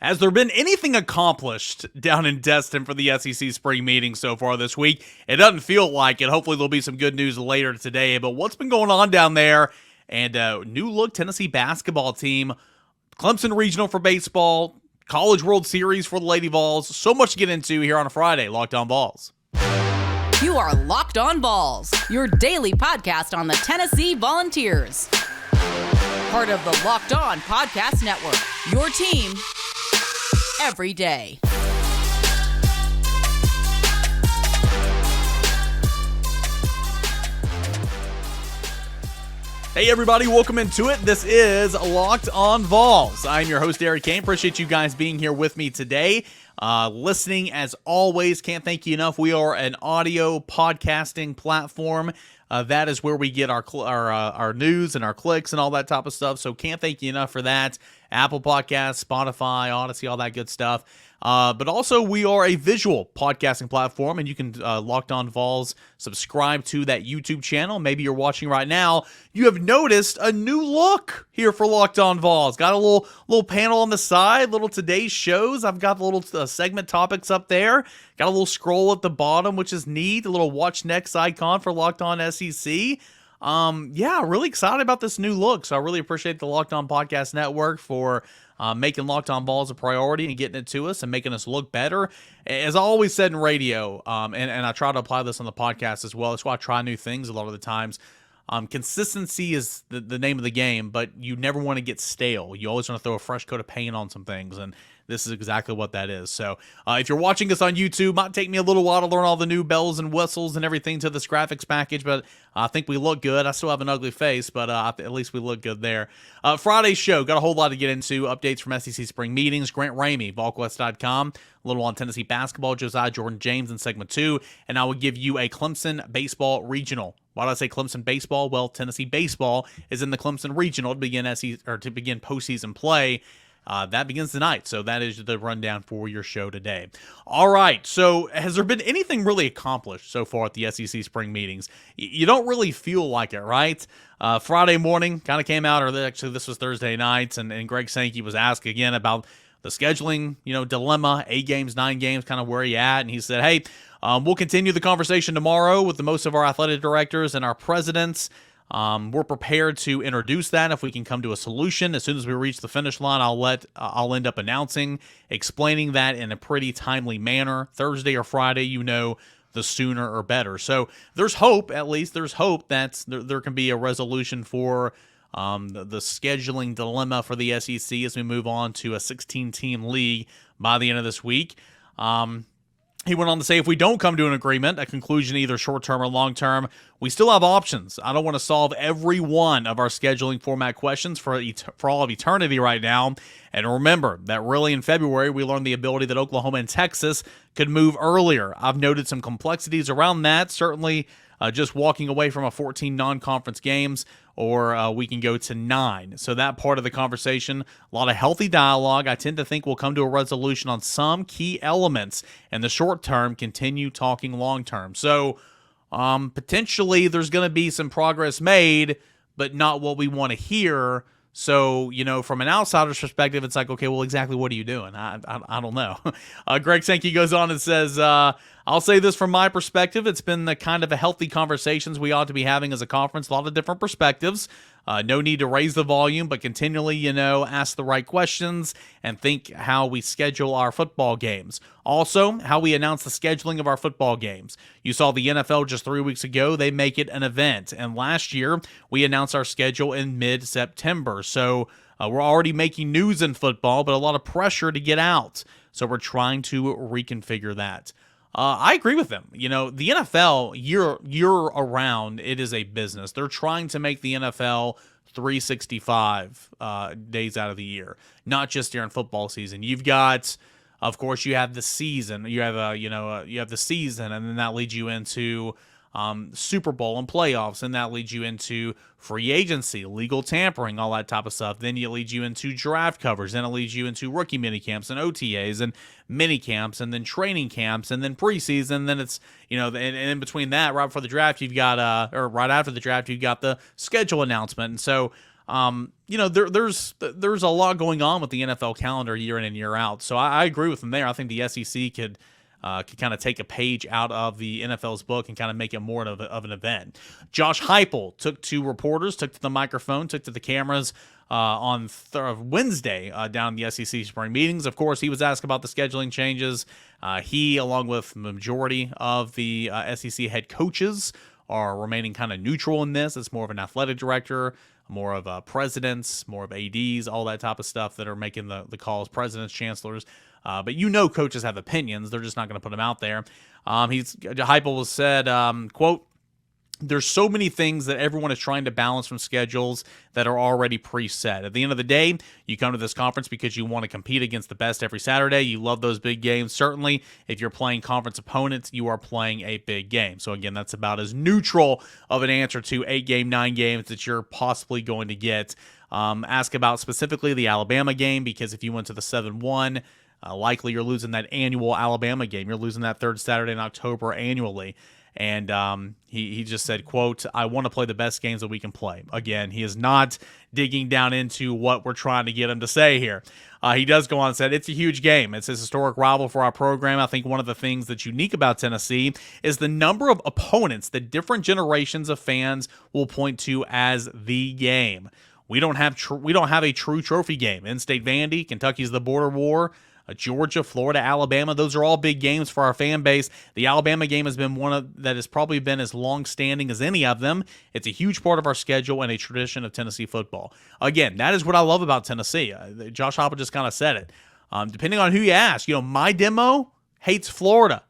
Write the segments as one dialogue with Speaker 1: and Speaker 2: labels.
Speaker 1: Has there been anything accomplished down in Destin for the SEC spring meeting so far this week? It doesn't feel like it. Hopefully there'll be some good news later today. But what's been going on down there? And new look Tennessee basketball team, Clemson Regional for baseball, College World Series for the Lady Vols. So much to get into here on a Friday. Locked On Vols.
Speaker 2: You are Locked On Vols, your daily podcast on the Tennessee Volunteers. Part of the Locked On Podcast Network, your team every day.
Speaker 1: Hey everybody, welcome into it. This is Locked On Vols. I'm your host, Eric Kane. Appreciate you guys being here with me today. Listening as always, can't thank you enough. We are an audio podcasting platform. That is where we get our news and our clicks and all that type of stuff. So can't thank you enough for that. Apple Podcasts, Spotify, Odyssey, all that good stuff. But also we are a visual podcasting platform, and you can Locked On Vols subscribe to that YouTube channel. Maybe you're watching right now. You have noticed a new look here for Locked On Vols. Got a little panel on the side, little today's shows. I've got the little segment topics up there. Got a little scroll at the bottom, which is neat. A little watch next icon for Locked On SEC. Really excited about this new look. So I really appreciate the Locked On Podcast Network for making Locked On Vols a priority and getting it to us and making us look better. As I always said in radio, and I try to apply this on the podcast as well. That's why I try new things a lot of the times. Consistency is the name of the game, but you never want to get stale. You always want to throw a fresh coat of paint on some things, and this is exactly what that is. So if you're watching us on YouTube, might take me a little while to learn all the new bells and whistles and everything to this graphics package, but I think we look good. I still have an ugly face, but at least we look good there. Friday's show, got a whole lot to get into. Updates from SEC spring meetings. Grant Ramey, VolQuest.com. A little on Tennessee basketball, Josiah-Jordan James in segment 2, and I will give you a Clemson baseball regional. Why did I say Clemson baseball? Well, Tennessee baseball is in the Clemson regional to begin postseason play. That begins tonight, so that is the rundown for your show today. All right, so has there been anything really accomplished so far at the SEC spring meetings? You don't really feel like it, right? Friday morning kind of came out, or actually this was Thursday night, and Greg Sankey was asked again about the scheduling, dilemma, 8 games, 9 games, kind of where you at, and he said, hey, we'll continue the conversation tomorrow with most of our athletic directors and our presidents. We're prepared to introduce that if we can come to a solution. As soon as we reach the finish line, I'll end up explaining that in a pretty timely manner. Thursday or Friday, the sooner or better. So there's hope, at least there's hope that there can be a resolution for the scheduling dilemma for the SEC as we move on to a 16-team league by the end of this week. He went on to say, if we don't come to an agreement, a conclusion either short-term or long-term, we still have options. I don't want to solve every one of our scheduling format questions for all of eternity right now. And remember that really in February, we learned the ability that Oklahoma and Texas could move earlier. I've noted some complexities around that, certainly just walking away from 14 non-conference games, or we can go to 9. So that part of the conversation, a lot of healthy dialogue. I tend to think we'll come to a resolution on some key elements in the short term, continue talking long term. So potentially there's going to be some progress made, but not what we want to hear. So, from an outsider's perspective, it's like, okay, well, exactly what are you doing? I don't know. Greg Sankey goes on and says, I'll say this from my perspective. It's been the kind of a healthy conversations we ought to be having as a conference. A lot of different perspectives. No need to raise the volume, but continually, ask the right questions and think how we schedule our football games. Also, how we announce the scheduling of our football games. You saw the NFL just 3 weeks ago. They make it an event. And last year, we announced our schedule in mid-September. So we're already making news in football, but a lot of pressure to get out. So we're trying to reconfigure that. I agree with them. The NFL, year around, it is a business. They're trying to make the NFL 365 days out of the year, not just during football season. You've got, of course, you have the season. You have you have the season, and then that leads you into Super Bowl and playoffs, and that leads you into free agency, legal tampering, all that type of stuff. Then it leads you into draft covers, then it leads you into rookie mini camps and OTAs and mini camps, and then training camps, and then preseason. Then it's and in between that, right before the draft, you've got or right after the draft, you've got the schedule announcement. And so There's a lot going on with the NFL calendar year in and year out. So I agree with them there. I think the SEC could kind of take a page out of the NFL's book and kind of make it more of an event. Josh Heupel took to reporters, took to the microphone, took to the cameras on Wednesday down in the SEC spring meetings. Of course, he was asked about the scheduling changes. He, along with the majority of the SEC head coaches, are remaining kind of neutral in this. It's more of an athletic director, more of presidents, more of ADs, all that type of stuff that are making the calls, presidents, chancellors. But coaches have opinions. They're just not going to put them out there. Heupel was said, quote, "There's so many things that everyone is trying to balance from schedules that are already preset. At the end of the day, you come to this conference because you want to compete against the best every Saturday. You love those big games. Certainly, if you're playing conference opponents, you are playing a big game." So again, that's about as neutral of an answer to 8-game, 9 games that you're possibly going to get. Ask about specifically the Alabama game, because if you went to the 7-1, likely you're losing that annual Alabama game. You're losing that third Saturday in October annually. And he just said, quote, "I want to play the best games that we can play." Again, he is not digging down into what we're trying to get him to say here. He does go on and said, "It's a huge game. It's a historic rival for our program. I think one of the things that's unique about Tennessee is the number of opponents that different generations of fans will point to as the game. We don't have a true trophy game. In-state Vandy, Kentucky's the border war. Georgia, Florida, Alabama, those are all big games for our fan base. The Alabama game has been one that has probably been as long-standing as any of them. It's a huge part of our schedule and a tradition of Tennessee football." Again, that is what I love about Tennessee. Josh Heupel just kind of said it. Depending on who you ask, my demo hates Florida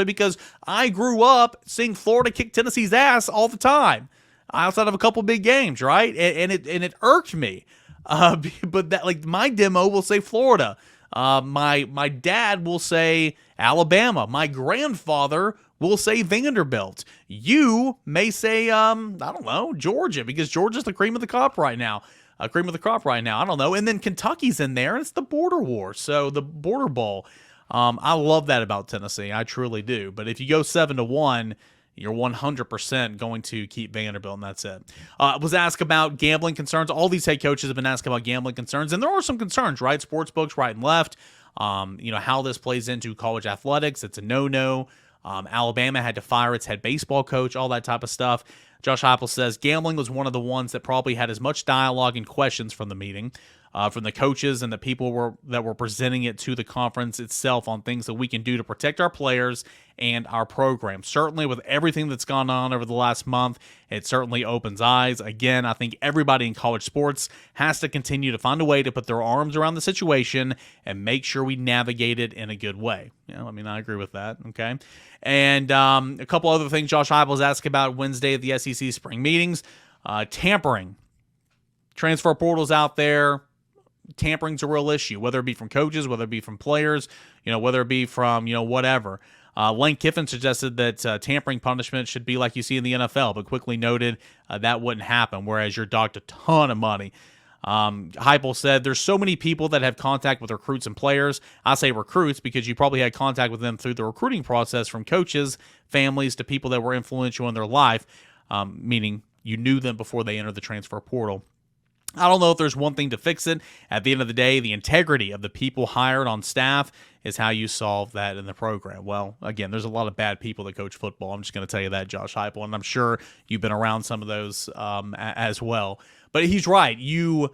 Speaker 1: because I grew up seeing Florida kick Tennessee's ass all the time, outside of a couple big games, right? And it irked me. But that, like, my demo will say Florida. My dad will say Alabama. My grandfather will say Vanderbilt. You may say, I don't know, Georgia, because Georgia's the cream of the crop right now. I don't know. And then Kentucky's in there, and it's the border war. So the border bowl. I love that about Tennessee. I truly do. But if you go 7-1, you're 100% going to keep Vanderbilt, and that's it. Was asked about gambling concerns. All these head coaches have been asked about gambling concerns, and there are some concerns, right? Sports books right and left. How this plays into college athletics. It's a no-no. Alabama had to fire its head baseball coach, all that type of stuff. Josh Heupel says gambling was one of the ones that probably had as much dialogue and questions from the meeting, from the coaches and the people that were presenting it to the conference itself on things that we can do to protect our players and our program. Certainly with everything that's gone on over the last month, it certainly opens eyes. Again, I think everybody in college sports has to continue to find a way to put their arms around the situation and make sure we navigate it in a good way. I agree with that, okay? And a couple other things Josh Heupel was asked about Wednesday at the SEC spring meetings. Tampering. Transfer portals out there. Tampering's a real issue, whether it be from coaches, whether it be from players, whether it be from, whatever. Lane Kiffin suggested that tampering punishment should be like you see in the NFL, but quickly noted that wouldn't happen, whereas you're docked a ton of money. Heupel said there's so many people that have contact with recruits and players. I say recruits because you probably had contact with them through the recruiting process, from coaches, families, to people that were influential in their life, meaning you knew them before they entered the transfer portal. I don't know if there's one thing to fix it. At the end of the day, the integrity of the people hired on staff is how you solve that in the program. Well, again, there's a lot of bad people that coach football. I'm just going to tell you that, Josh Heupel, and I'm sure you've been around some of those as well. But he's right. You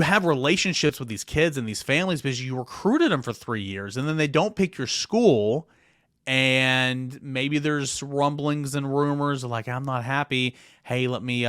Speaker 1: have relationships with these kids and these families because you recruited them for 3 years, and then they don't pick your school, and maybe there's rumblings and rumors like, I'm not happy. Hey, let me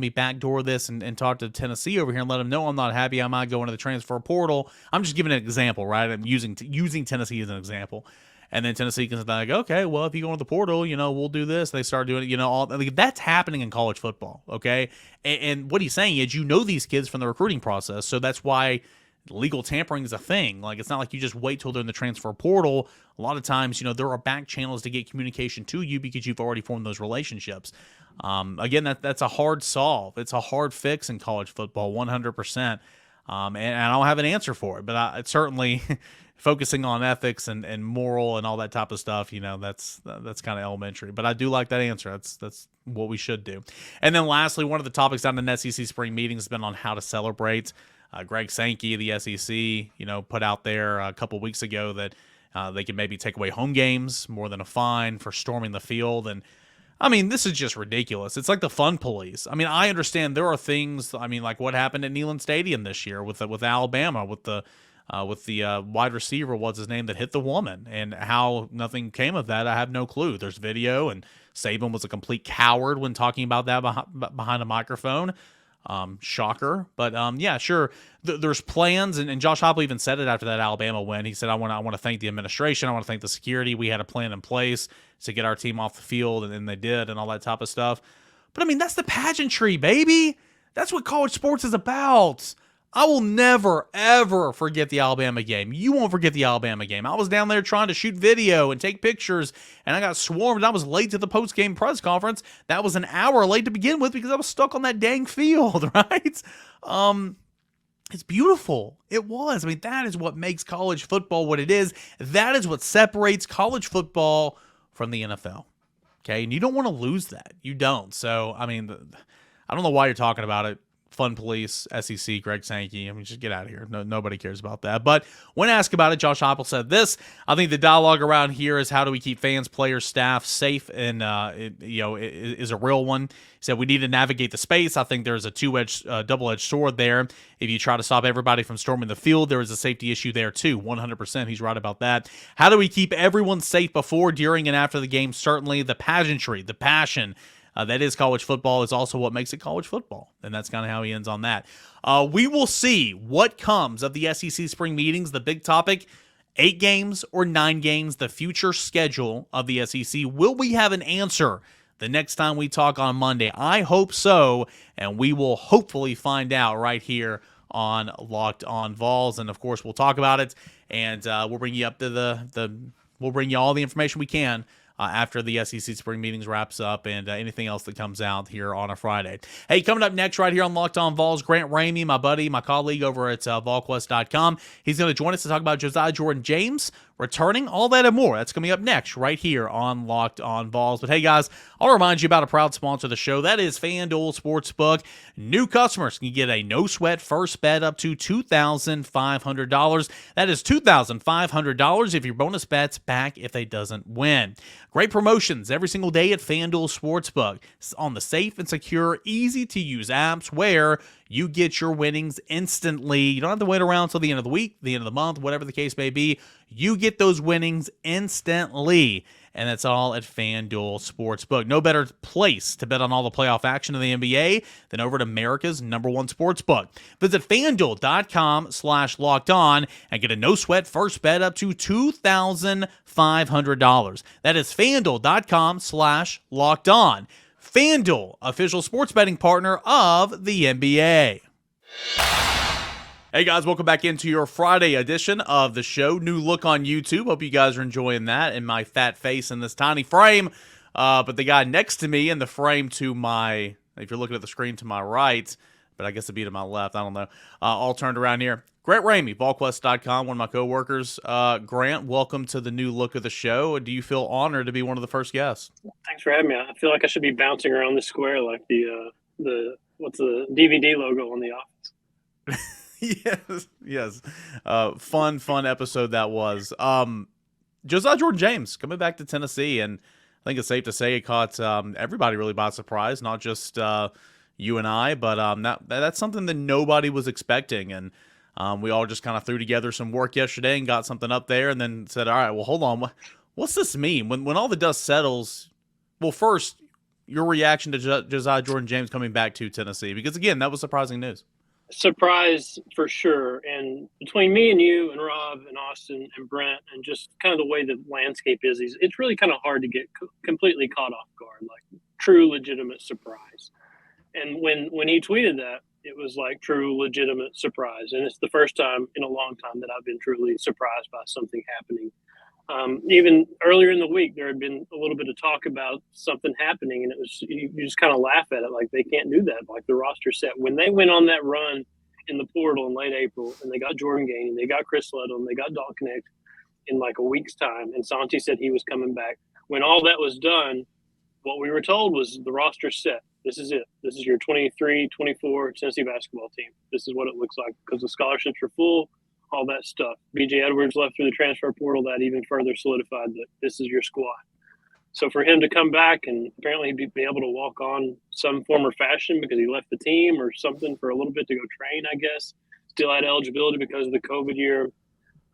Speaker 1: backdoor this and talk to Tennessee over here and let them know I'm not happy. I might go into the transfer portal. I'm just giving an example, right? I'm using Tennessee as an example. And then Tennessee can say, like, okay, well, if you go into the portal, we'll do this. They start doing it, all that's happening in college football, okay? And what he's saying is, these kids from the recruiting process, so that's why legal tampering is a thing. Like, it's not like you just wait till they're in the transfer portal. A lot of times, there are back channels to get communication to you because you've already formed those relationships. Again, that's a hard solve. It's a hard fix in college football, 100%. And I don't have an answer for it, but it's certainly focusing on ethics and moral and all that type of stuff, that's kind of elementary. But I do like that answer. That's what we should do. And then lastly, one of the topics down in SEC spring meetings has been on how to celebrate. Greg Sankey, the SEC, put out there a couple weeks ago that they could maybe take away home games more than a fine for storming the field. And I mean, this is just ridiculous. It's like the fun police. I mean, I understand there are things, like what happened at Neyland Stadium this year with Alabama, with the wide receiver, what's his name, that hit the woman, and how nothing came of that. I have no clue. There's video, and Saban was a complete coward when talking about that behind a microphone. Shocker. But yeah, sure. There's plans, and Josh Heupel even said it after that Alabama win. He said, I want to thank the administration. I want to thank the security. We had a plan in place to get our team off the field, and they did, and all that type of stuff. But I mean, that's the pageantry, baby. That's what college sports is about. I will never, ever forget the Alabama game. You won't forget the Alabama game. I was down there trying to shoot video and take pictures, and I got swarmed. I was late to the post-game press conference. That was an hour late to begin with because I was stuck on that dang field, right? It's beautiful. It was. I mean, that is what makes college football what it is. That is what separates college football from the NFL. Okay, and you don't want to lose that. You don't. So, I mean, I don't know why you're talking about it. Fun police, SEC, Greg Sankey. I mean, just get out of here. Nobody cares about that. But when asked about it, Josh Heupel said this: I think the dialogue around here is how do we keep fans, players, staff safe, and is a real one. He said we need to navigate the space. I think there's a double-edged sword there. If you try to stop everybody from storming the field, there is a safety issue there too. 100%. He's right about that. How do we keep everyone safe before, during, and after the game? Certainly the pageantry, the passion. That is college football, is also what makes it college football. And that's kind of how he ends on that. We will see what comes of the SEC spring meetings. The big topic, 8 games or 9 games, the future schedule of the SEC. Will we have an answer the next time we talk on Monday? I hope so, and we will hopefully find out right here on Locked On Vols. And, of course, we'll talk about it, and we'll bring you up to we'll bring you all the information we can after the SEC spring meetings wraps up, and anything else that comes out here on a Friday. Hey, coming up next right here on Locked On Vols, Grant Ramey, my buddy, my colleague over at VolQuest.com. He's going to join us to talk about Josiah-Jordan James returning, all that and more. That's coming up next right here on Locked On Vols. But hey, guys, I'll remind you about a proud sponsor of the show. That is FanDuel Sportsbook. New customers can get a no-sweat first bet up to $2,500. That is $2,500 if your bonus bet's back if they doesn't win. Great promotions every single day at FanDuel Sportsbook. It's on the safe and secure, easy-to-use apps where you get your winnings instantly. You don't have to wait around until the end of the week, the end of the month, whatever the case may be. You get those winnings instantly, and that's all at FanDuel Sportsbook. No better place to bet on all the playoff action of the NBA than over at America's #1 sportsbook. Visit FanDuel.com/lockedon and get a no-sweat first bet up to $2,500. That is FanDuel.com/lockedon. FanDuel, official sports betting partner of the NBA. Hey guys, welcome back into your Friday edition of the show. New look on YouTube. Hope you guys are enjoying that and my fat face in this tiny frame. But the guy next to me in the frame to my, if you're looking at the screen to my right, but I guess it'd be to my left, I don't know, all turned around here. Grant Ramey, VolQuest.com, one of my coworkers. Grant, welcome to the new look of the show. Do you feel honored to be one of the first guests?
Speaker 3: Thanks for having me. I feel like I should be bouncing around the square like the what's the DVD logo on The Office.
Speaker 1: Yes. Fun episode that was. Josiah-Jordan James coming back to Tennessee, and I think it's safe to say it caught everybody really by surprise, not just you and I, but that's something that nobody was expecting, and we all just kind of threw together some work yesterday and got something up there, and then said, all right, well, hold on, what's this mean? When all the dust settles, well, first, your reaction to Josiah-Jordan James coming back to Tennessee, because, again, that was surprising news.
Speaker 3: Surprise for sure. And between me and you and Rob and Austin and Brent and just kind of the way the landscape is, it's really kind of hard to get completely caught off guard, like true legitimate surprise. And when he tweeted that, it was like true legitimate surprise. And it's the first time in a long time that I've been truly surprised by something happening. Even earlier in the week, there had been a little bit of talk about something happening, and it was, you just kind of laugh at it like they can't do that, like the roster set. When they went on that run in the portal in late April, and they got Jordan Gainey, they got Chris Ledlum, they got Dalton Connect in like a week's time, and Santi said he was coming back. When all that was done, what we were told was the roster's set. This is it. This is your 23-24 Tennessee basketball team. This is what it looks like because the scholarships are full, all that stuff. B.J. Edwards left through the transfer portal. That even further solidified that this is your squad. So for him to come back and apparently be able to walk on some form or fashion because he left the team or something for a little bit to go train, I guess, still had eligibility because of the COVID year.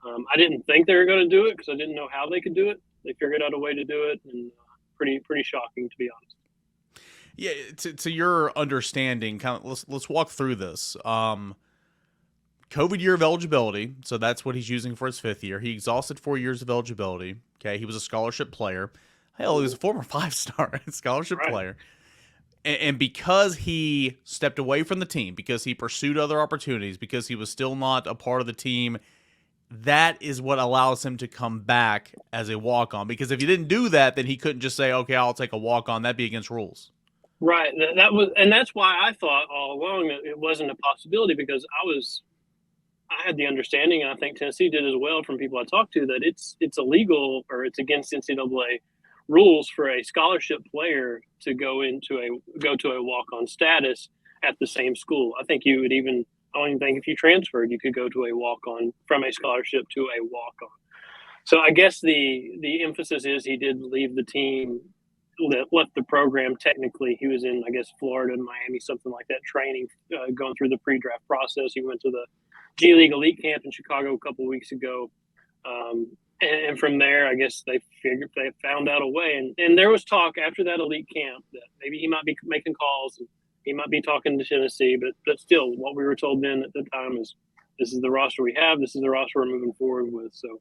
Speaker 3: I didn't think they were going to do it because I didn't know how they could do it. They figured out a way to do it, and pretty shocking, to be honest.
Speaker 1: Yeah, to your understanding, kind of let's walk through this. COVID year of eligibility, so that's what he's using for his 5th year. He exhausted 4 years of eligibility. Okay, he was a scholarship player. Hell, he was a former 5-star scholarship player. And because he stepped away from the team, because he pursued other opportunities, because he was still not a part of the team, that is what allows him to come back as a walk-on. Because if he didn't do that, then he couldn't just say, okay, I'll take a walk-on. That'd be against rules.
Speaker 3: Right. And that's why I thought all along that it wasn't a possibility, because I had the understanding, and I think Tennessee did as well from people I talked to, that it's illegal or it's against NCAA rules for a scholarship player to go to a walk-on status at the same school. I think you would even, I don't even think if you transferred, you could go to a walk-on from a scholarship to a walk-on. So I guess the emphasis is he did leave the team, left the program. Technically, he was in, I guess, Florida and Miami, something like that, training, going through the pre-draft process. He went to the G League Elite Camp in Chicago a couple of weeks ago. And from there, I guess they found out a way. And there was talk after that elite camp that maybe he might be making calls and he might be talking to Tennessee. But still, what we were told then at the time is this is the roster we have. This is the roster we're moving forward with. So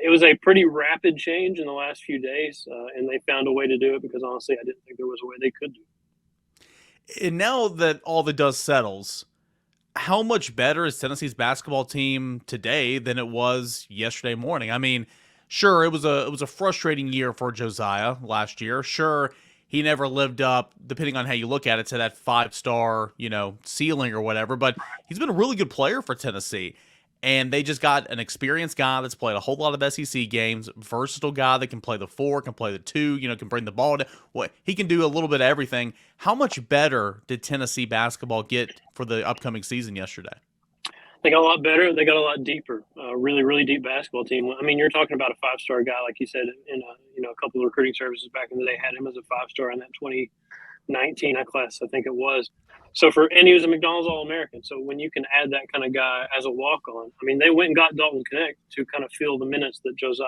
Speaker 3: it was a pretty rapid change in the last few days, and they found a way to do it because, honestly, I didn't think there was a way they could do it.
Speaker 1: And now that all the dust settles, how much better is Tennessee's basketball team today than it was yesterday morning? I mean, sure, it was a frustrating year for Josiah last year. Sure, he never lived up, depending on how you look at it, to that 5-star, ceiling or whatever, but he's been a really good player for Tennessee. And they just got an experienced guy that's played a whole lot of SEC games, versatile guy that can play the 4, can play the 2, can bring the ball down. He can do a little bit of everything. How much better did Tennessee basketball get for the upcoming season yesterday?
Speaker 3: They got a lot better. They got a lot deeper. Really, really deep basketball team. I mean, you're talking about a 5-star guy, like you said, in a couple of recruiting services back in the day had him as a 5-star in that 2019 class, I think it was. And he was a McDonald's All-American. So when you can add that kind of guy as a walk-on, I mean, they went and got Dalton Connect to kind of fill the minutes that Josiah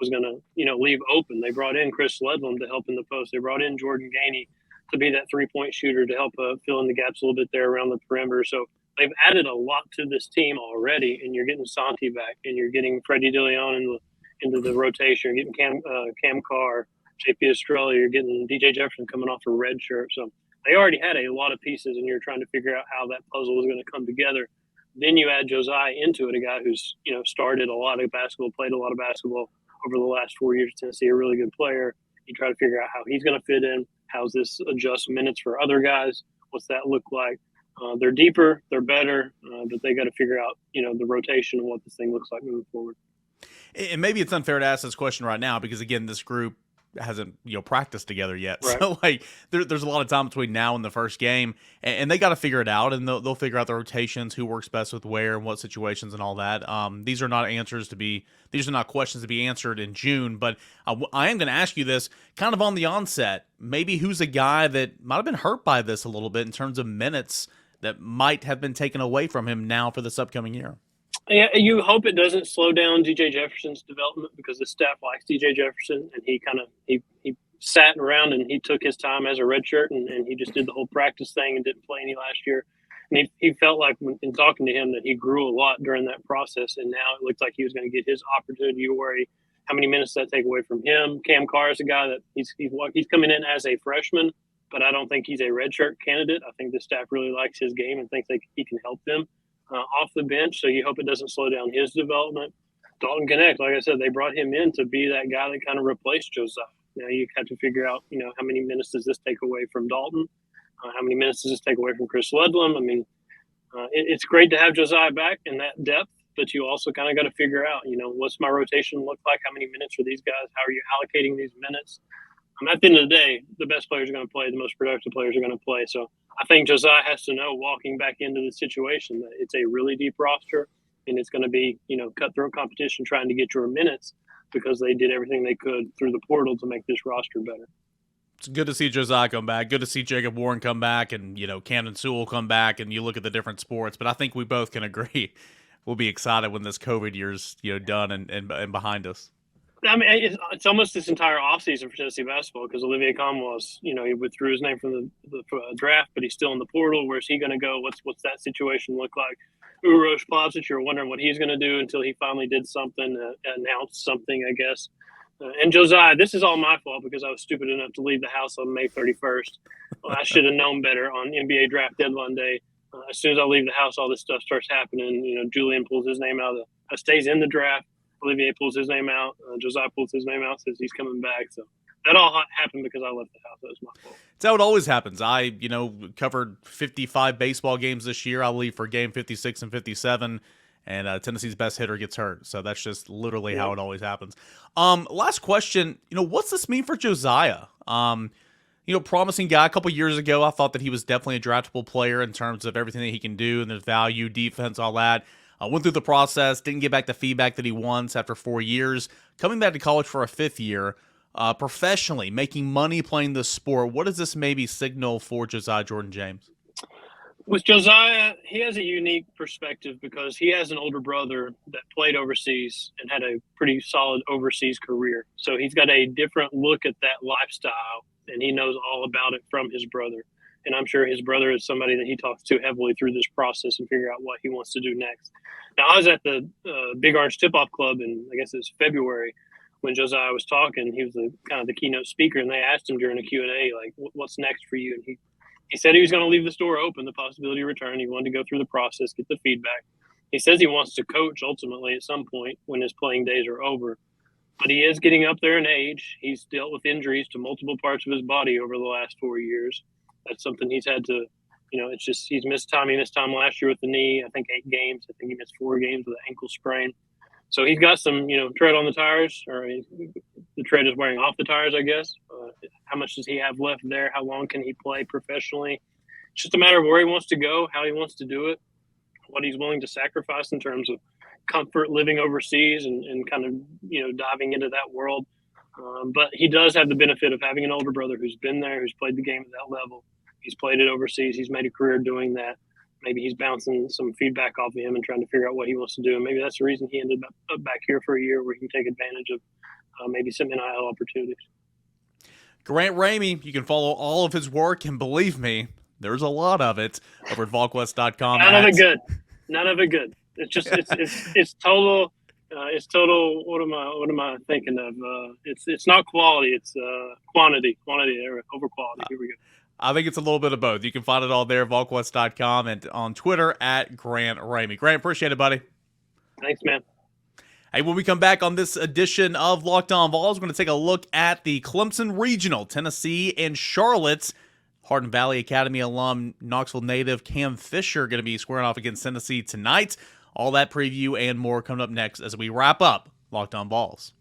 Speaker 3: was going to, leave open. They brought in Chris Ledlum to help in the post. They brought in Jordan Gainey to be that 3-point shooter to help fill in the gaps a little bit there around the perimeter. So they've added a lot to this team already, and you're getting Santi back, and you're getting Freddie DeLeon into the rotation. You're getting Cam Carr, JP Estrella. You're getting DJ Jefferson coming off a red shirt. So they already had a lot of pieces, and you're trying to figure out how that puzzle was going to come together. Then you add Josiah into it, a guy who's started a lot of basketball, played a lot of basketball over the last 4 years at Tennessee, a really good player. You try to figure out how he's going to fit in. How's this adjust minutes for other guys? What's that look like? They're deeper, they're better, but they got to figure out, the rotation and what this thing looks like moving forward.
Speaker 1: And maybe it's unfair to ask this question right now because, again, this group hasn't practiced together yet.
Speaker 3: Right.
Speaker 1: So there's a lot of time between now and the first game, and they got to figure it out, and they'll figure out the rotations, who works best with where and what situations and all that. These are not questions to be answered in June, but I am going to ask you this kind of on the onset. Maybe who's a guy that might have been hurt by this a little bit in terms of minutes that might have been taken away from him now for this upcoming year?
Speaker 3: Yeah, you hope it doesn't slow down DJ Jefferson's development because the staff likes DJ Jefferson, and he sat around and he took his time as a redshirt and he just did the whole practice thing and didn't play any last year. And he felt like in talking to him that he grew a lot during that process, and now it looked like he was going to get his opportunity. You worry how many minutes that take away from him. Cam Carr is a guy that he's coming in as a freshman, but I don't think he's a redshirt candidate. I think the staff really likes his game and thinks he can help them off the bench, so you hope it doesn't slow down his development. Dalton Connect, like I said, they brought him in to be that guy that kind of replaced Josiah. Now you have to figure out, how many minutes does this take away from Dalton? How many minutes does this take away from Chris Ledlum? I mean, It's great to have Josiah back in that depth, but you also kind of got to figure out, what's my rotation look like? How many minutes for these guys? How are you allocating these minutes? At the end of the day, the best players are going to play. The most productive players are going to play. So I think Josiah has to know walking back into the situation that it's a really deep roster, and it's going to be, cutthroat competition trying to get your minutes because they did everything they could through the portal to make this roster better.
Speaker 1: It's good to see Josiah come back. Good to see Jacob Warren come back and, Camden Sewell come back, and you look at the different sports. But I think we both can agree we'll be excited when this COVID year's, done and behind us.
Speaker 3: I mean, it's almost this entire offseason for Tennessee basketball because Olivier Comwas, he withdrew his name from the draft, but he's still in the portal. Where's he going to go? What's that situation look like? Uroš Plazic, you're wondering what he's going to do until he finally did something, announced something, I guess. And Josiah, this is all my fault because I was stupid enough to leave the house on May 31st. Well, I should have known better on NBA draft deadline day. As soon as I leave the house, all this stuff starts happening. Julian pulls his name out, stays in the draft. Olivier pulls his name out. Josiah pulls his name out, says he's coming back. So that all happened because I left the house. That was my fault.
Speaker 1: It's how it always happens. I, covered 55 baseball games this year. I'll leave for game 56 and 57, and Tennessee's best hitter gets hurt. So that's just literally how it always happens. Last question. What's this mean for Josiah? Promising guy. A couple years ago, I thought that he was definitely a draftable player in terms of everything that he can do and there's value, defense, all that. Went through the process, didn't get back the feedback that he wants after 4 years. Coming back to college for a fifth year, professionally, making money playing this sport. What does this maybe signal for Josiah-Jordan James?
Speaker 3: With Josiah, he has a unique perspective because he has an older brother that played overseas and had a pretty solid overseas career. So he's got a different look at that lifestyle, and he knows all about it from his brother. And I'm sure his brother is somebody that he talks to heavily through this process and figure out what he wants to do next. Now, I was at the Big Orange Tip-Off Club in, I guess it was February, when Josiah was talking. He was kind of the keynote speaker, and they asked him during a Q&A, like, what's next for you? And he said he was going to leave the door open, the possibility of return. He wanted to go through the process, get the feedback. He says he wants to coach ultimately at some point when his playing days are over. But he is getting up there in age. He's dealt with injuries to multiple parts of his body over the last 4 years. That's something he's had to, it's just he's missed time. He missed time last year with the knee, I think 8 games. I think he missed 4 games with an ankle sprain. So he's got some, tread on the tires, or the tread is wearing off the tires, I guess. How much does he have left there? How long can he play professionally? It's just a matter of where he wants to go, how he wants to do it, what he's willing to sacrifice in terms of comfort living overseas and kind of, diving into that world. But he does have the benefit of having an older brother who's been there, who's played the game at that level. He's played it overseas. He's made a career doing that. Maybe he's bouncing some feedback off of him and trying to figure out what he wants to do. And maybe that's the reason he ended up back here for a year where he can take advantage of maybe some NIL opportunities.
Speaker 1: Grant Ramey, you can follow all of his work, and believe me, there's a lot of it over at VolQuest.com.
Speaker 3: None of it good. None of it good. It's just it's total. It's total. What am I thinking of? It's not quality. It's quantity. Quantity over quality. Here we go.
Speaker 1: I think it's a little bit of both. You can find it all there, VolQuest.com, and on Twitter at Grant Ramey. Grant, appreciate it, buddy.
Speaker 3: Thanks, man.
Speaker 1: Hey, when we come back on this edition of Locked On Vols, we're going to take a look at the Clemson Regional. Tennessee and Charlotte's Hardin Valley Academy alum, Knoxville native Cam Fisher going to be squaring off against Tennessee tonight. All that preview and more coming up next as we wrap up Locked On Vols.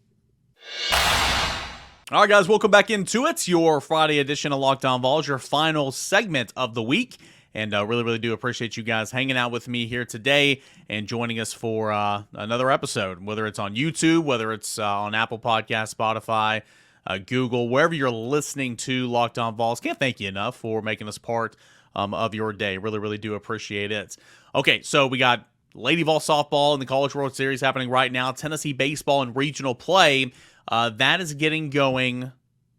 Speaker 1: All right, guys, welcome back into it. Your Friday edition of Locked On Vols, your final segment of the week. And really do appreciate you guys hanging out with me here today and joining us for another episode, whether it's on YouTube, whether it's on Apple Podcasts, Spotify, Google, wherever you're listening to Locked On Vols. Can't thank you enough for making us part of your day. Really do appreciate it. Okay, so we got Lady Vol softball in the College World Series happening right now. Tennessee baseball and regional play, that is getting going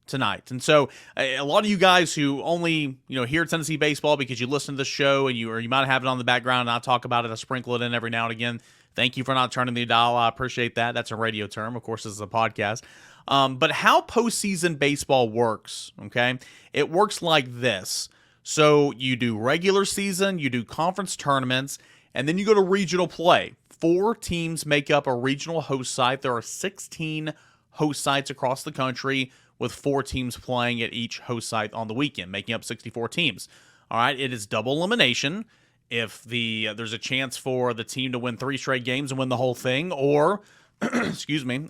Speaker 1: tonight. And so a lot of you guys who only, hear Tennessee baseball because you listen to the show and you might have it on the background and I talk about it, I sprinkle it in every now and again. Thank you for not turning the dial. I appreciate that. That's a radio term. Of course, this is a podcast. But how postseason baseball works, okay? It works like this. So you do regular season, you do conference tournaments, and then you go to regional play. 4 teams make up a regional host site. There are 16 host sites across the country with 4 teams playing at each host site on the weekend, making up 64 teams. All right, it is double elimination, if there's a chance for the team to win 3 straight games and win the whole thing, or excuse me,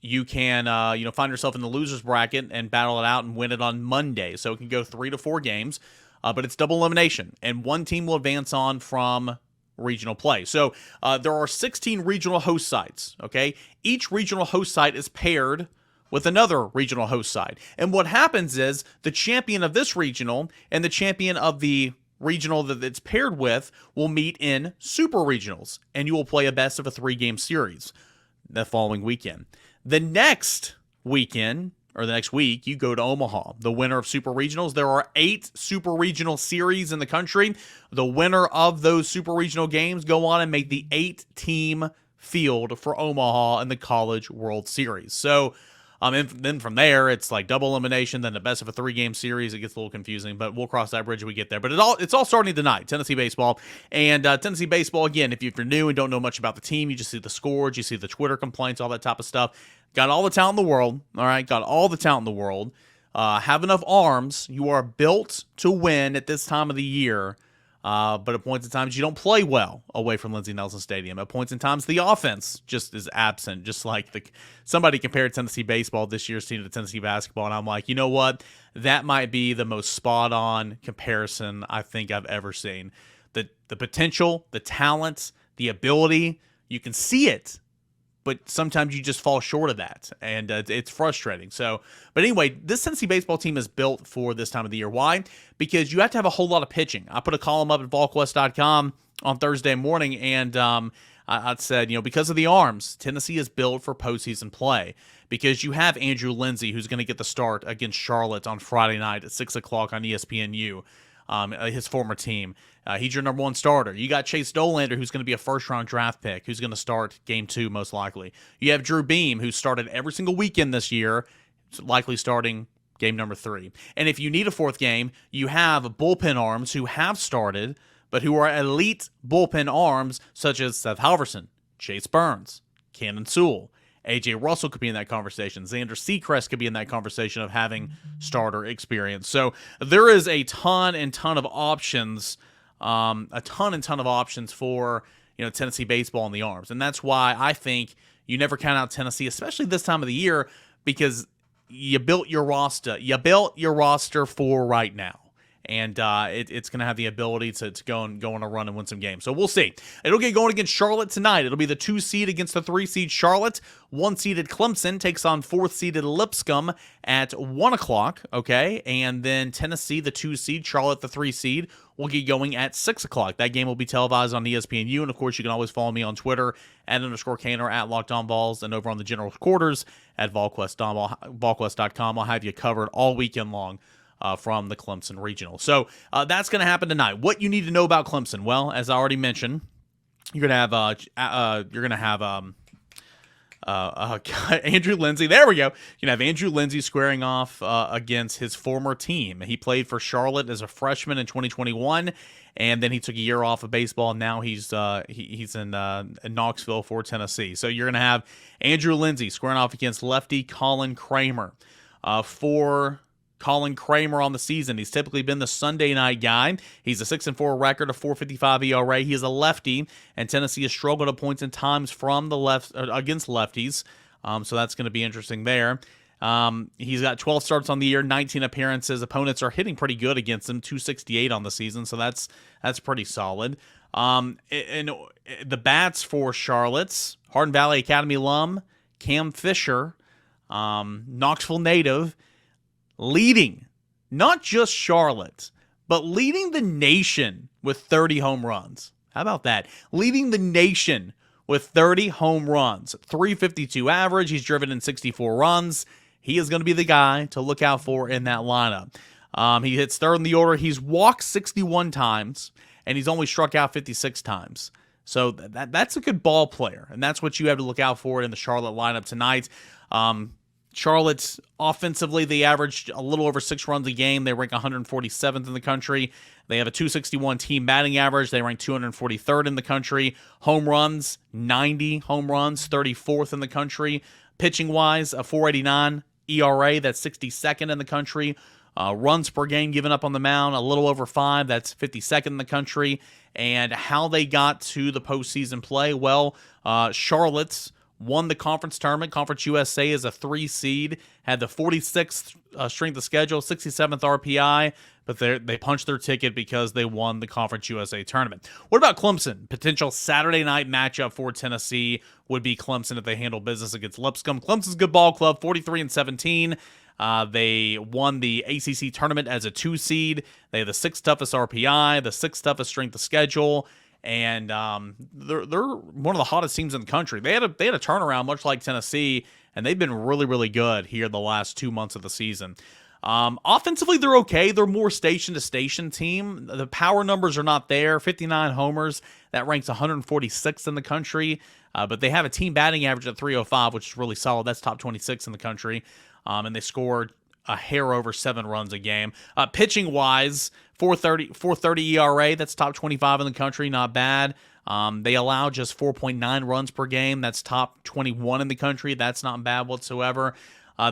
Speaker 1: you can find yourself in the losers bracket and battle it out and win it on Monday. So it can go 3 to 4 games, but it's double elimination, and one team will advance on from regional play. So there are 16 regional host sites. Okay, each regional host site is paired with another regional host site, and what happens is the champion of this regional and the champion of the regional that it's paired with will meet in super regionals, and you will play a best of a 3-game series the following weekend. The next weekend, or the next week, you go to Omaha. The winner of super regionals, there are 8 super regional series in the country. The winner of those super regional games go on and make the 8-team field for Omaha in the College World Series. So, and then from there, it's like double elimination, then the best of a 3-game series. It gets a little confusing, but we'll cross that bridge when we get there. But it's all starting tonight, Tennessee Baseball. And Tennessee Baseball, again, if you're new and don't know much about the team, you just see the scores, you see the Twitter complaints, all that type of stuff. Got all the talent in the world, all right? Got all the talent in the world. Have enough arms. You are built to win at this time of the year. But at points in times, you don't play well away from Lindsey Nelson Stadium. At points in times, the offense just is absent. Just like somebody compared Tennessee baseball this year's team to Tennessee basketball, and I'm like, you know what? That might be the most spot-on comparison I think I've ever seen. The potential, the talent, the ability, you can see it, but sometimes you just fall short of that, and it's frustrating. So, but anyway, this Tennessee baseball team is built for this time of the year. Why? Because you have to have a whole lot of pitching. I put a column up at VolQuest.com on Thursday morning, and I said, because of the arms, Tennessee is built for postseason play. Because you have Andrew Lindsey, who's going to get the start against Charlotte on Friday night at 6 o'clock on ESPNU. His former team. He's your number 1 starter. You got Chase Dolander, who's going to be a first-round draft pick, who's going to start Game 2 most likely. You have Drew Beam, who started every single weekend this year, likely starting game number 3. And if you need a 4th game, you have bullpen arms who have started, but who are elite bullpen arms, such as Seth Halverson, Chase Burns, Cannon Sewell. A.J. Russell could be in that conversation. Xander Seacrest could be in that conversation of having starter experience. So there is a ton of options, for Tennessee baseball in the arms, and that's why I think you never count out Tennessee, especially this time of the year, because you built your roster. You built your roster for right now. And it's going to have the ability to go on a run and win some games. So we'll see. It'll get going against Charlotte tonight. It'll be the 2 seed against the 3 seed Charlotte. 1 seeded Clemson takes on 4th seeded Lipscomb at 1 o'clock. Okay, and then Tennessee, the 2 seed, Charlotte, the 3 seed, will get going at 6 o'clock. That game will be televised on ESPNU, and of course, you can always follow me on Twitter at _Caner at Locked On Vols, and over on the general quarters at VolQuest.com. I'll have you covered all weekend long. From the Clemson Regional. So that's going to happen tonight. What you need to know about Clemson? Well, as I already mentioned, you're going to have Andrew Lindsey. There we go. You can have Andrew Lindsey squaring off against his former team. He played for Charlotte as a freshman in 2021, and then he took a year off of baseball. And now he's in Knoxville for Tennessee. So you're going to have Andrew Lindsey squaring off against lefty Colin Kramer. For Colin Kramer on the season, he's typically been the Sunday night guy. He's a 6-4 record, a 4.55 ERA. He is a lefty, and Tennessee has struggled at points and times from the left against lefties. So that's going to be interesting there. He's got 12 starts on the year, 19 appearances. Opponents are hitting pretty good against him, 268 on the season, so that's pretty solid. And the bats for Charlotte's Hardin Valley Academy alum Cam Fisher, Knoxville native, leading not just Charlotte, but leading the nation with 30 home runs. How about that? Leading the nation with 30 home runs, 352 average. He's driven in 64 runs. He is going to be the guy to look out for in that lineup. He hits 3rd in the order. He's walked 61 times, and he's only struck out 56 times. So that's a good ball player, and that's what you have to look out for in the Charlotte lineup tonight. Charlotte, offensively, they averaged a little over 6 runs a game. They rank 147th in the country. They have a 261 team batting average. They rank 243rd in the country. Home runs, 90 home runs, 34th in the country. Pitching-wise, a 4.89 ERA, that's 62nd in the country. Runs per game given up on the mound, a little over 5. That's 52nd in the country. And how they got to the postseason play, well, Charlotte's won the conference tournament. Conference USA is a 3 seed, had the 46th strength of schedule, 67th RPI, but they punched their ticket because they won the Conference USA tournament. What about Clemson? Potential Saturday night matchup for Tennessee would be Clemson if they handle business against Lipscomb. Clemson's a good ball club, 43-17. They won the ACC tournament as a 2 seed. They have the 6th toughest RPI, the 6th toughest strength of schedule, and they're one of the hottest teams in the country. They had a turnaround, much like Tennessee, and they've been really, really good here the last 2 months of the season. Offensively, they're okay. They're more station-to-station team. The power numbers are not there. 59 homers. That ranks 146th in the country. But they have a team batting average at 305, which is really solid. That's top 26 in the country. And they scored a hair over 7 runs a game. Pitching-wise, 4.30 ERA. That's top 25 in the country. Not bad. They allow just 4.9 runs per game. That's top 21 in the country. That's not bad whatsoever.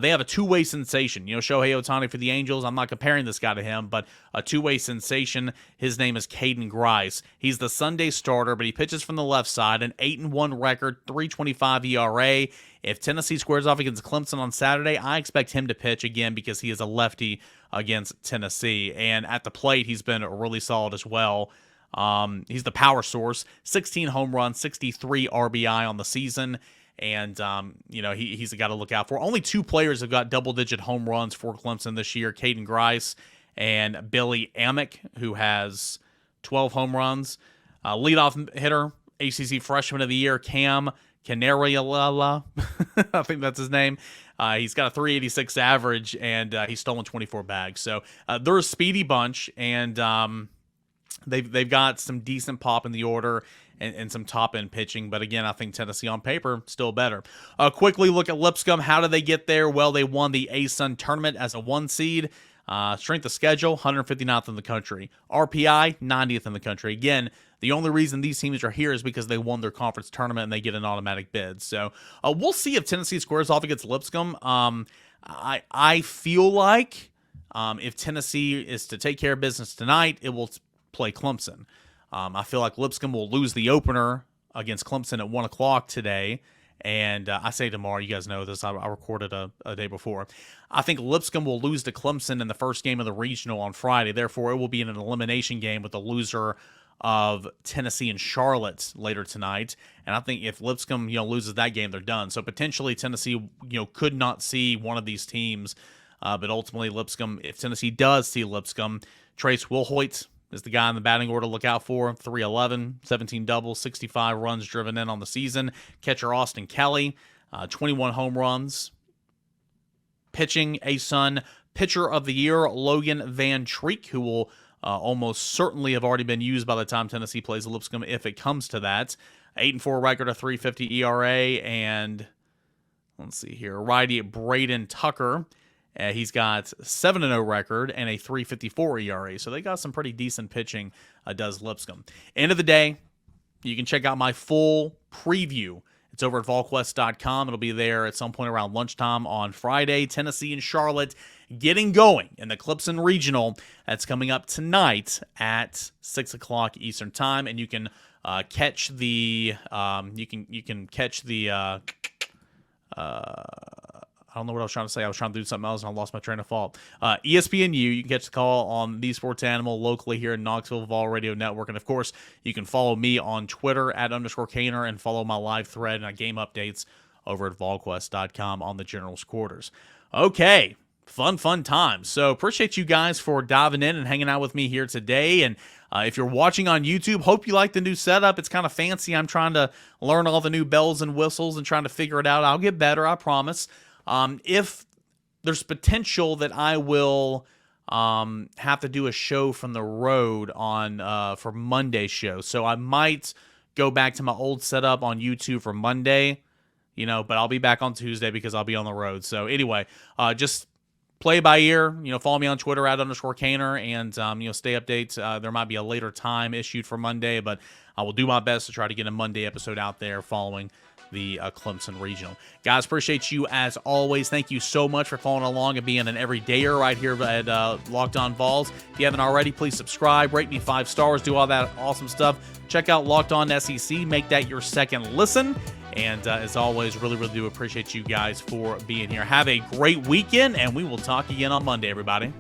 Speaker 1: They have a two-way sensation. Shohei Ohtani for the Angels. I'm not comparing this guy to him, but a two-way sensation. His name is Caden Grice. He's the Sunday starter, but he pitches from the left side. An 8-1 record, 3.25 ERA. If Tennessee squares off against Clemson on Saturday, I expect him to pitch again because he is a lefty against Tennessee. And at the plate, he's been really solid as well. He's the power source. 16 home runs, 63 RBI on the season. And, he's a guy to look out for. Only 2 players have got double-digit home runs for Clemson this year, Caden Grice and Billy Amick, who has 12 home runs. Leadoff hitter, ACC Freshman of the Year, Cam Canarialala. I think that's his name. He's got a 386 average, and he's stolen 24 bags. So they're a speedy bunch, and they've got some decent pop in the order and some top-end pitching. But again, I think Tennessee on paper, still better. Quickly look at Lipscomb. How did they get there? Well, they won the ASUN tournament as a 1 seed. Strength of schedule, 159th in the country. RPI, 90th in the country. Again, the only reason these teams are here is because they won their conference tournament and they get an automatic bid. So we'll see if Tennessee squares off against Lipscomb. I feel like if Tennessee is to take care of business tonight, it will play Clemson. I feel like Lipscomb will lose the opener against Clemson at 1 o'clock today. And I say tomorrow, you guys know this, I recorded a day before. I think Lipscomb will lose to Clemson in the first game of the regional on Friday. Therefore, it will be in an elimination game with the loser of Tennessee and Charlotte later tonight. And I think if Lipscomb, loses that game, they're done. So potentially Tennessee, could not see one of these teams. But ultimately Lipscomb, if Tennessee does see Lipscomb, Trace Wilhoit is the guy in the batting order to look out for. 311, 17 doubles, 65 runs driven in on the season. Catcher Austin Kelly, 21 home runs. Pitching, ASUN Pitcher of the Year, Logan Van Treek, who will almost certainly have already been used by the time Tennessee plays Lipscomb if it comes to that. 8-4 record, a 3.50 ERA, and let's see here, righty Braden Tucker. He's got 7-0 record and a 3.54 ERA, so they got some pretty decent pitching, does Lipscomb. End of the day, you can check out my full preview. It's over at VolQuest.com. It'll be there at some point around lunchtime on Friday. Tennessee and Charlotte getting going in the Clemson Regional. That's coming up tonight at 6 o'clock Eastern Time, and you can catch the you can catch the I don't know what I was trying to say. I was trying to do something else, and I lost my train of thought. ESPNU, you can catch the call on The Sports Animal locally here in Knoxville, Vol Radio Network. And, of course, you can follow me on Twitter @_Caner and follow my live thread and game updates over at VolQuest.com on the General's Quarters. Okay, fun times. So appreciate you guys for diving in and hanging out with me here today. And if you're watching on YouTube, hope you like the new setup. It's kind of fancy. I'm trying to learn all the new bells and whistles and trying to figure it out. I'll get better, I promise. If there's potential that I will have to do a show from the road on for Monday's show, so I might go back to my old setup on YouTube for Monday, but I'll be back on Tuesday because I'll be on the road. So anyway, just play by ear. Follow me on Twitter @_Caner and stay updates. There might be a later time issued for Monday, but I will do my best to try to get a Monday episode out there following the Clemson Regional. Guys, appreciate you as always. Thank you so much for following along and being an everydayer right here at Locked On Vols. If you haven't already, please subscribe, rate me 5 stars, do all that awesome stuff. Check out Locked On SEC. Make that your second listen. And as always, really, really do appreciate you guys for being here. Have a great weekend, and we will talk again on Monday, everybody.